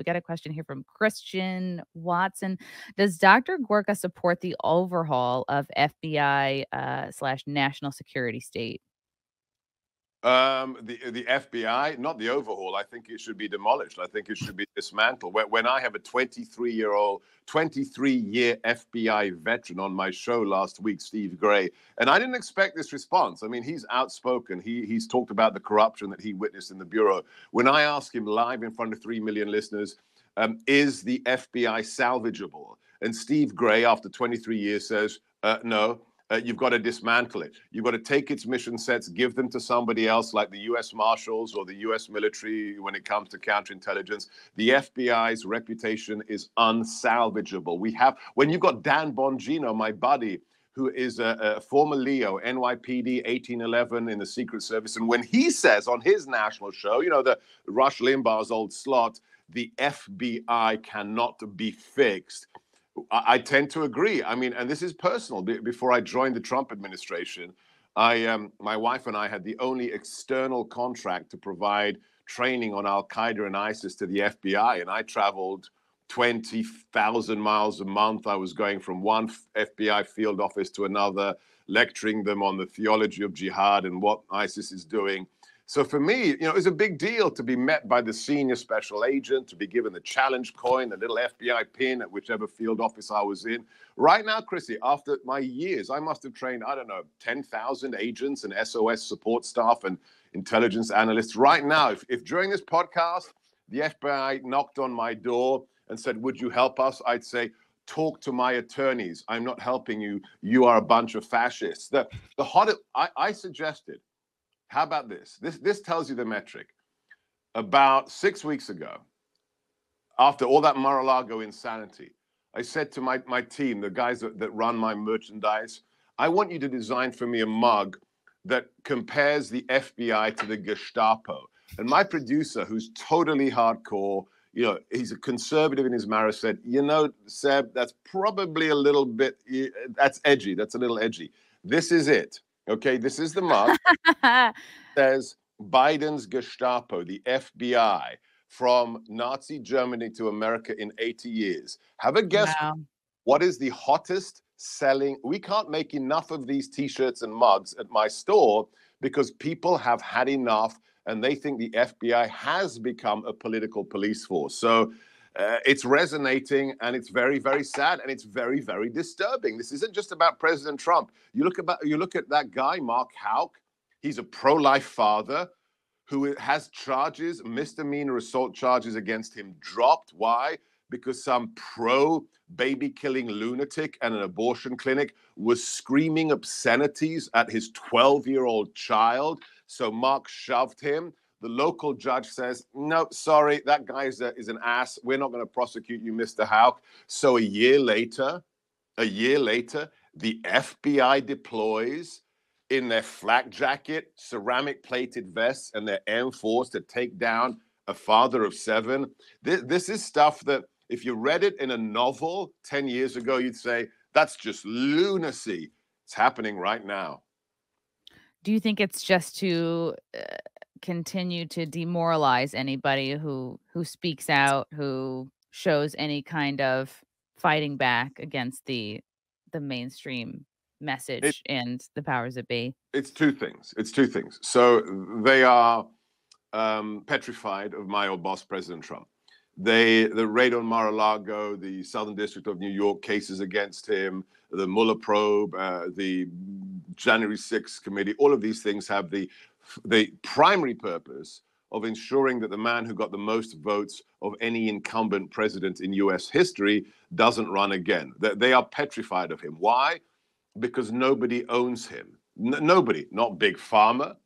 We got a question here from Christian Watson. Does Dr. Gorka support the overhaul of FBI slash national security state? The FBI, not the overhaul. I think it should be demolished. I think it should be dismantled. When I have a 23-year FBI veteran on my show last week, Steve Gray, and I didn't expect this response. I mean, he's outspoken. He's talked about the corruption that he witnessed in the Bureau. When I ask him live in front of 3 million listeners, is the FBI salvageable? And Steve Gray, after 23 years, says, no. You've got to dismantle it. You've got to take its mission sets, give them to somebody else like the U.S. Marshals or the U.S. military when it comes to counterintelligence. The FBI's reputation is unsalvageable. When you've got Dan Bongino, my buddy, who is a former Leo, NYPD 1811 in the Secret Service, and when he says on his national show, the Rush Limbaugh's old slot, the FBI cannot be fixed, I tend to agree. I mean, and this is personal. Before I joined the Trump administration, my wife and I had the only external contract to provide training on Al Qaeda and ISIS to the FBI, and I traveled 20,000 miles a month. I was going from one FBI field office to another, lecturing them on the theology of jihad and what ISIS is doing. So for me, it was a big deal to be met by the senior special agent, to be given the challenge coin, the little FBI pin at whichever field office I was in. Right now, Chrissie, after my years, I must have trained, 10,000 agents and SOS support staff and intelligence analysts. Right now, if during this podcast, the FBI knocked on my door and said, would you help us? I'd say, talk to my attorneys. I'm not helping you. You are a bunch of fascists. I suggested, how about this? This tells you the metric. About 6 weeks ago, after all that Mar-a-Lago insanity, I said to my team, the guys that run my merchandise, I want you to design for me a mug that compares the FBI to the Gestapo. And my producer, who's totally hardcore, he's a conservative in his marriage, said, Seb, that's probably a little bit, that's edgy. That's a little edgy. This is it. Okay, this is the mug. It says Biden's Gestapo, the FBI, from Nazi Germany to America in 80 years. Have a guess. Wow. What is the hottest selling? We can't make enough of these T-shirts and mugs at my store because people have had enough and they think the FBI has become a political police force. So it's resonating, and it's very, very sad, and it's very, very disturbing. This isn't just about President Trump. You look at that guy, Mark Houck. He's a pro-life father who has charges, misdemeanor assault charges against him dropped. Why? Because some pro-baby-killing lunatic at an abortion clinic was screaming obscenities at his 12-year-old child. So Mark shoved him. The local judge says, no, sorry, that guy is an ass. We're not going to prosecute you, Mr. Houck. So a year later, the FBI deploys in their flak jacket, ceramic plated vests, and their M4s to take down a father of 7. This is stuff that if you read it in a novel 10 years ago, you'd say, that's just lunacy. It's happening right now. Do you think it's just to continue to demoralize anybody who speaks out, who shows any kind of fighting back against the mainstream message and the powers that be? It's two things. So they are petrified of my old boss, President Trump. The raid on Mar-a-Lago, the Southern District of New York cases against him, the Mueller probe, the January 6th committee, all of these things have the primary purpose of ensuring that the man who got the most votes of any incumbent president in U.S. history doesn't run again. They are petrified of him. Why? Because nobody owns him. Nobody, not Big Pharma,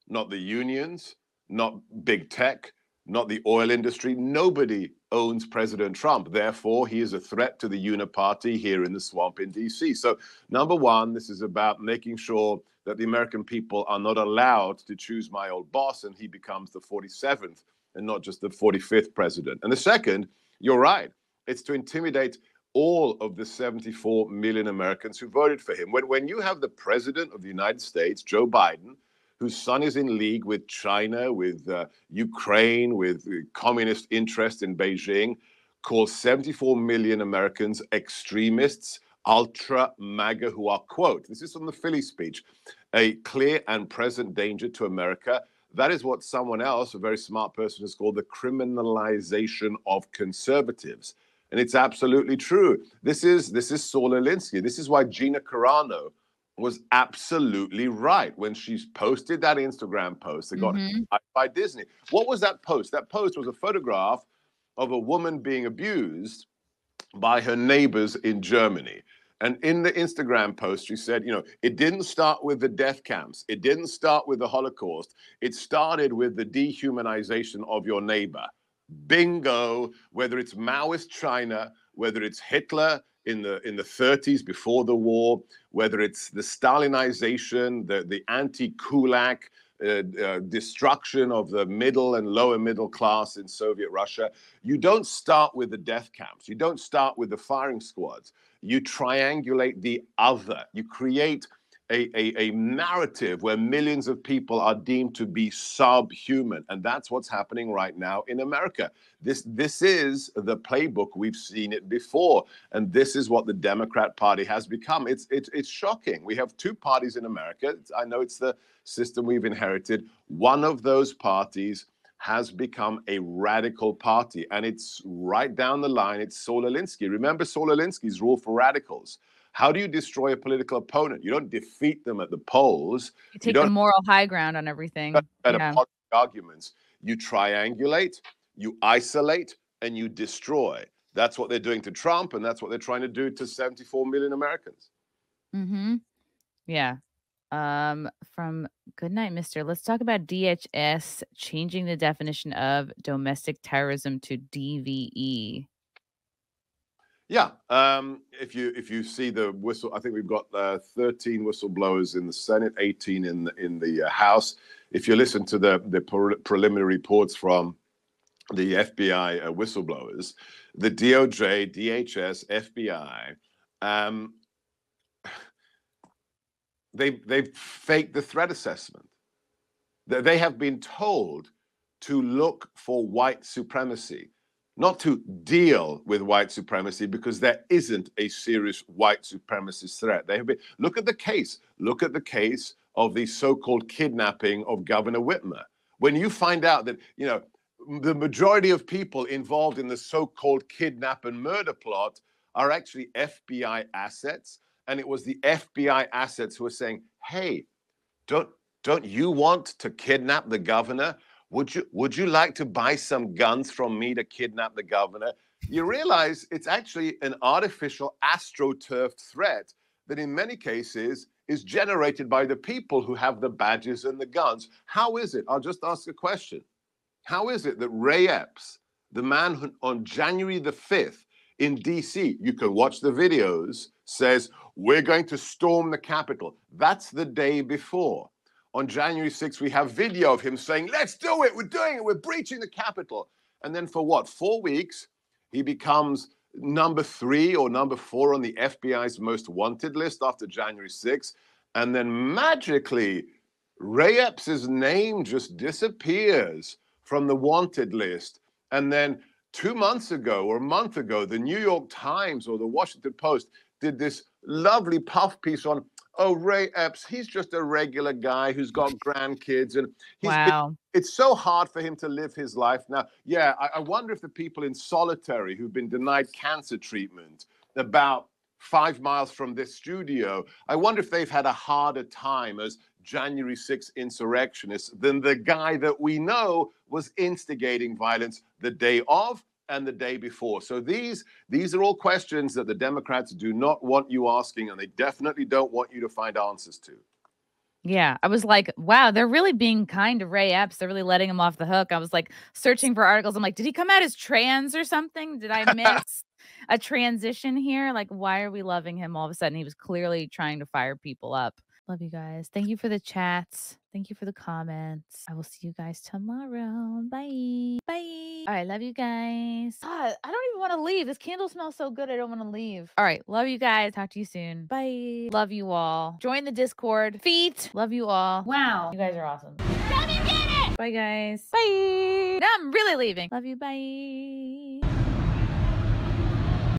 not the unions, not big tech, not the oil industry. Nobody owns President Trump. Therefore, he is a threat to the uniparty here in the swamp in D.C. So, number one, this is about making sure that the American people are not allowed to choose my old boss and he becomes the 47th and not just the 45th president. And the second, you're right, it's to intimidate all of the 74 million Americans who voted for him. When you have the president of the United States, Joe Biden, whose son is in league with China, with Ukraine, with communist interest in Beijing, calls 74 million Americans extremists, ultra MAGA, who are, quote, this is from the Philly speech, a clear and present danger to America. That is what someone else, a very smart person, has called the criminalization of conservatives. And it's absolutely true. This is Saul Alinsky. This is why Gina Carano was absolutely right when she posted that Instagram post that got by Disney. What was that post? That post was a photograph of a woman being abused by her neighbors in Germany. And in the Instagram post, she said, it didn't start with the death camps. It didn't start with the Holocaust. It started with the dehumanization of your neighbor. Bingo, whether it's Maoist China, whether it's Hitler in the 30s before the war, whether it's the Stalinization, the anti-Kulak destruction of the middle and lower middle class in Soviet Russia. You don't start with the death camps. You don't start with the firing squads. You triangulate the other. You create a narrative where millions of people are deemed to be subhuman. And that's what's happening right now in America. This is the playbook. We've seen it before. And this is what the Democrat Party has become. It's shocking. We have two parties in America. I know it's the system we've inherited. One of those parties has become a radical party. And it's right down the line. It's Saul Alinsky. Remember Saul Alinsky's rule for radicals. How do you destroy a political opponent? You don't defeat them at the polls. You take the moral high ground on everything. Arguments. You triangulate, you isolate, and you destroy. That's what they're doing to Trump, and that's what they're trying to do to 74 million Americans. Yeah. From Goodnight Mister, let's talk about DHS changing the definition of domestic terrorism to DVE. Yeah, if you see the whistle, I think we've got 13 whistleblowers in the Senate, 18 in the House. If you listen to the preliminary reports from the FBI whistleblowers, the DOJ, DHS, FBI, they've faked the threat assessment. They have been told to look for white supremacy, not to deal with white supremacy, because there isn't a serious white supremacist threat. They have been, look at the case of the so-called kidnapping of Governor Whitmer. When you find out that, the majority of people involved in the so-called kidnap and murder plot are actually FBI assets, and it was the FBI assets who were saying, hey, don't you want to kidnap the governor? Would you like to buy some guns from me to kidnap the governor? You realize it's actually an artificial astroturfed threat that in many cases is generated by the people who have the badges and the guns. How is it? I'll just ask a question. How is it that Ray Epps, the man who on January the 5th in DC, you can watch the videos, says, we're going to storm the Capitol. That's the day before. On January 6th, we have video of him saying, let's do it. We're doing it. We're breaching the Capitol. And then for what? 4 weeks, he becomes number 3 or number 4 on the FBI's most wanted list after January 6th. And then magically, Ray Epps' name just disappears from the wanted list. And then 2 months ago or a month ago, the New York Times or the Washington Post did this lovely puff piece on, oh, Ray Epps, he's just a regular guy who's got grandkids. And it's so hard for him to live his life now. Yeah, I wonder if the people in solitary who've been denied cancer treatment about 5 miles from this studio, I wonder if they've had a harder time as January 6th insurrectionists than the guy that we know was instigating violence the day of and the day before. So these are all questions that the Democrats do not want you asking, and they definitely don't want you to find answers to. Yeah, I was like, wow, they're really being kind to Ray Epps. They're really letting him off the hook. I was like searching for articles. I'm like, did he come out as trans or something? Did I miss a transition here? Like, why are we loving him all of a sudden? He was clearly trying to fire people up. Love you guys. Thank you for the chats. Thank you for the comments. I will see you guys tomorrow. Bye. Bye. All right. Love you guys. God, I don't even want to want to leave. This candle smells so good. I don't want to leave. All right. Love you guys. Talk to you soon. Bye. Love you all. Join the Discord. Feet. Love you all. Wow. You guys are awesome. Come and get it. Bye, guys. Bye. Now I'm really leaving. Love you. Bye.